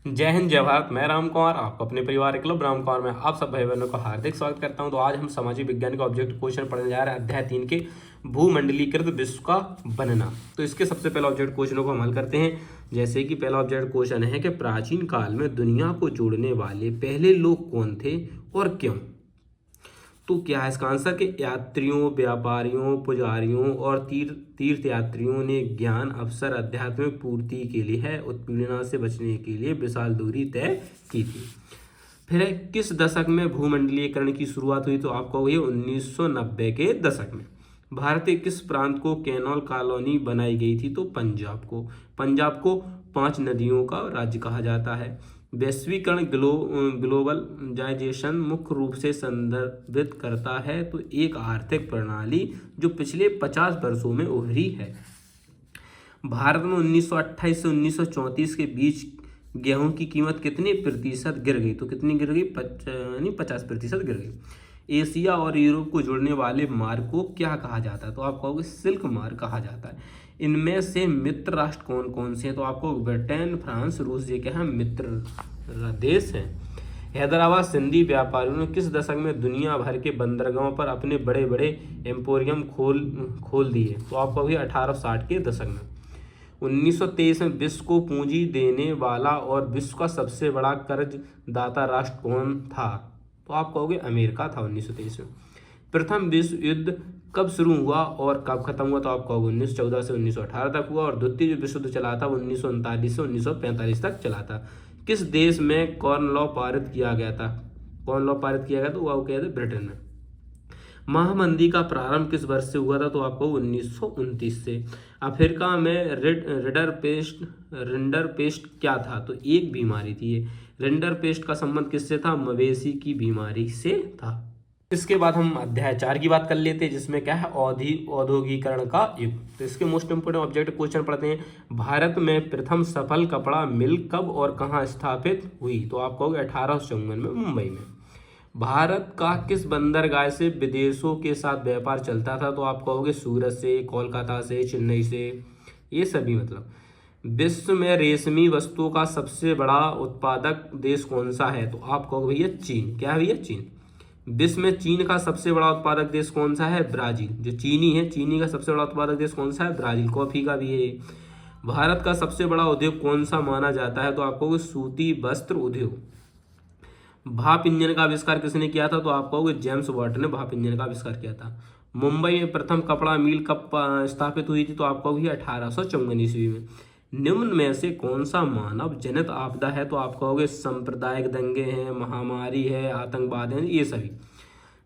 जय हिंद जय भारत। मैं राम कुमार आपको अपने परिवार क्लब राम कुमार में आप सब भाई बहनों को हार्दिक स्वागत करता हूं। तो आज हम सामाजिक विज्ञान का ऑब्जेक्ट क्वेश्चन पढ़ने जा रहे हैं अध्याय 3 के भूमंडलीकृत विश्व का बनना। तो इसके सबसे पहले ऑब्जेक्ट क्वेश्चनों को हम हल करते हैं। जैसे कि पहला ऑब्जेक्ट क्वेश्चन है कि प्राचीन काल में दुनिया को जोड़ने वाले पहले लोग कौन थे और क्यों। तो क्या है इसका आंसर कि यात्रियों, व्यापारियों, पुजारियों और तीर्थ यात्रियों ने ज्ञान, अवसर, आध्यात्मिक पूर्ति के लिए है उत्पीड़ना से बचने के लिए विशाल दूरी तय की थी। फिर है किस दशक में भूमंडलीकरण की शुरुआत हुई। तो आपको वही 1990 के दशक में। भारत के किस प्रांत को कैनाल कॉलोनी बनाई गई थी। तो पंजाब को 5 नदियों का राज्य कहा जाता है। वैश्वीकरण ग्लोबलाइजेशन मुख्य रूप से संदर्भित करता है तो एक आर्थिक प्रणाली जो पिछले 50 वर्षों में उभरी है। भारत में 1928 से 1934 के बीच गेहूं की कीमत कितने प्रतिशत गिर गई। तो कितनी गिर गई, 50% गिर गई। एशिया और यूरोप को जोड़ने वाले मार्ग को क्या कहा जाता है। तो आप कहोगे सिल्क मार्ग कहा जाता है। इनमें से मित्र राष्ट्र कौन कौन से हैं। तो आपको ब्रिटेन, फ्रांस, रूस ये क्या है, मित्र देश हैं। हैदराबाद सिंधी व्यापारियों ने किस दशक में दुनिया भर के बंदरगाहों पर अपने बड़े बड़े एम्पोरियम खोल दिए। तो आपको अभी 1860 के दशक में। 1923 में विश्व को पूंजी देने वाला और विश्व का सबसे बड़ा कर्जदाता राष्ट्र कौन था। तो आप कहोगे अमेरिका था 1923 में। प्रथम विश्व युद्ध कब शुरू हुआ और कब खत्म हुआ। तो आप कहोगे 1914 से 1918 तक हुआ। और द्वितीय जो विश्व युद्ध चला था 1939 से 1945 तक चला था। किस देश में कॉर्न लॉ पारित किया गया था। कॉर्न लॉ पारित किया गया तो वो क्या था, ब्रिटेन में। महामंदी का प्रारंभ किस वर्ष से हुआ था। तो आपको 1929 से। अफ्रीका में रिंडर पेस्ट क्या था। तो एक बीमारी थी ये। रिंडर पेस्ट का संबंध किससे था, मवेशी की बीमारी से था। इसके बाद हम अध्याय 4 की बात कर लेते हैं जिसमें क्या है, औद्योगिकरण का युग। तो इसके मोस्ट इंपोर्टेंट ऑब्जेक्ट क्वेश्चन पढ़ते हैं। भारत में प्रथम सफल कपड़ा मिल कब और कहाँ स्थापित हुई। तो आप कहोगे 1854 में मुंबई में। भारत का किस बंदरगाह से विदेशों के साथ व्यापार चलता था। तो आप कहोगे सूरत से, कोलकाता से, चेन्नई से, ये सभी मतलब। विश्व में रेशमी वस्तुओं का सबसे बड़ा उत्पादक देश कौन सा है। तो आप कहोगे भैया चीन। क्या है भैया, चीन। विश्व में चीन का सबसे बड़ा उत्पादक देश कौन सा है, ब्राजील। जो चीनी है, चीनी का सबसे बड़ा उत्पादक देश कौन सा है, ब्राजील। कॉफी का भी है। भारत का सबसे बड़ा उद्योग कौन सा माना जाता है। तो आपको सूती वस्त्र उद्योग। भाप इंजन का आविष्कार किसने किया था। तो आप कहोगे जेम्स वाट ने भाप इंजन का आविष्कार किया था। मुंबई में प्रथम कपड़ा मिल कब स्थापित हुई थी। तो आप कहोगे 1854 ईस्वी में। निम्न में से कौन सा मानव जनित आपदा है। तो आप कहोगे सांप्रदायिक दंगे हैं, महामारी है, आतंकवाद है, ये सभी।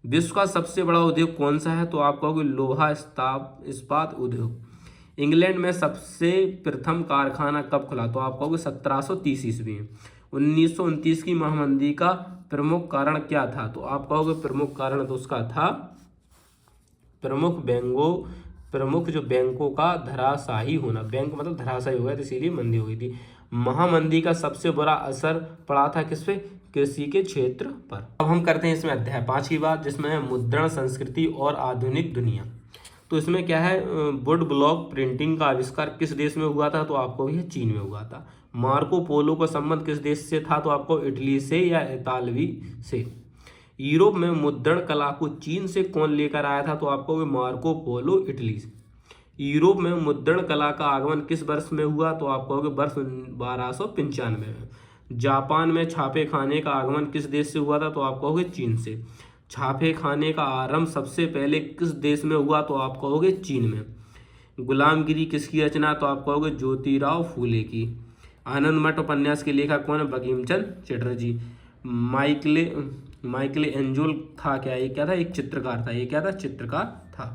विश्व का सबसे बड़ा उद्योग कौन सा है। तो आप कहोगे लोहा इस्पात उद्योग। इंग्लैंड में सबसे प्रथम कारखाना कब खुला। तो आप कहोगे 1730 ईस्वी में। 1929 की महामंदी का प्रमुख कारण क्या था। तो आप कहोगे प्रमुख कारण तो उसका था प्रमुख जो बैंकों का धराशायी होना। बैंक मतलब धराशायी हो गया तो इसीलिए मंदी हुई थी। महामंदी का सबसे बुरा असर पड़ा था किस पे, कृषि के क्षेत्र पर। अब हम करते हैं इसमें अध्याय 5 की बात जिसमें है मुद्रण संस्कृति और आधुनिक दुनिया। तो इसमें क्या है, वुड ब्लॉक प्रिंटिंग का आविष्कार किस देश में हुआ था। तो आपको यह चीन में हुआ था। मार्को पोलो का संबंध किस देश से था। तो आपको इटली से या इतालवी से। यूरोप में मुद्रण कला को चीन से कौन लेकर आया था। तो आपको मार्को पोलो, इटली से। यूरोप में मुद्रण कला का आगमन किस वर्ष में हुआ। तो आप कहोगे वर्ष 1295 में। जापान में छापे खाने का आगमन किस देश से हुआ था। तो आप कहोगे चीन से। छापे खाने का आरंभ सबसे पहले किस देश में हुआ। तो आप कहोगे चीन में। गुलामगिरी किसकी रचना। तो आप कहोगे ज्योतिराव फूले की। आनंद मठ उपन्यास के लेखक कौन है, बंकिमचंद्र चटर्जी। माइकले एंजल था क्या, ये क्या था, एक चित्रकार था। ये क्या था, चित्रकार था।